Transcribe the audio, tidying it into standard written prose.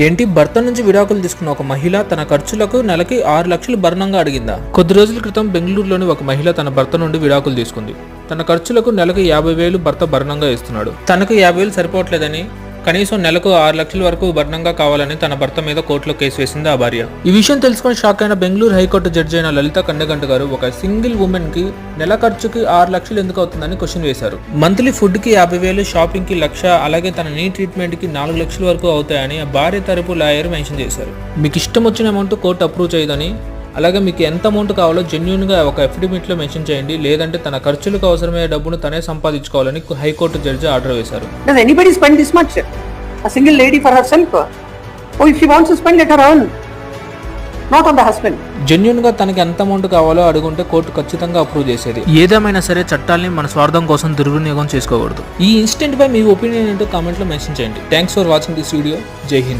ఏంటి, భర్త నుంచి విడాకులు తీసుకున్న ఒక మహిళ తన ఖర్చులకు నెలకి 6 లక్షలు భరణంగా అడిగిందా? కొద్ది రోజుల క్రితం బెంగళూరులోని ఒక మహిళ తన భర్త నుండి విడాకులు తీసుకుంది. తన ఖర్చులకు నెలకు 50,000 భర్త భరణంగా ఇస్తున్నాడు. తనకు 50,000 సరిపోవట్లేదని కనీసం నెలకు 6 లక్షల వరకు భరణంగా కావాలని తన భర్త మీద కోర్టులో కేసు వేసింది ఆ భార్య. ఈ విషయం తెలుసుకుని షాక్ అయిన బెంగళూరు హైకోర్టు జడ్జి అయిన లలిత కన్నెగంట గారు ఒక సింగిల్ ఉమెన్ కి నెల ఖర్చుకి 6 లక్షలు ఎందుకు అవుతుందని క్వశ్చన్ వేశారు. మంత్లీ ఫుడ్ కి 50,000, షాపింగ్ కి 1,00,000, అలాగే తన నీ ట్రీట్మెంట్ కి 4 లక్షల వరకు అవుతాయని ఆ భార్య తరపు లాయర్ మెన్షన్ చేశారు. మీకు ఇష్టం వచ్చిన అమౌంట్ కోర్టు అప్రూవ్ చేయదని, అలాగే మీకు ఎంత అమౌంట్ కావాలో జెన్యూన్ గా ఒక అఫిడవిట్ లో మెన్షన్ చేయండి, లేదంటే తన ఖర్చులకు అవసరమయ్యే డబ్బును తనే సంపాదించుకోవాలని హైకోర్టు జడ్జి ఆర్డర్ వేశారు. Does anybody spend this much? A single lady for herself? Oh, if she wants to spend, let her earn. Not on the husband. Genuine గా తనకి ఎంత అమౌంట్ కావాలో అడుగుంటే కోర్టు ఖచ్చితంగా అప్రూవ్ చేసేది. ఏదేమైనా సరే చట్టాల్ని మన స్వార్థం కోసం దుర్వినియోగం చేసుకోకూడదు. ఈ ఇన్సిడెంట్ పై మీ ఒపీనియన్ ఏంటో కామెంట్ లో మెన్షన్ చేయండి. Thanks for watching this video. జై హింద్.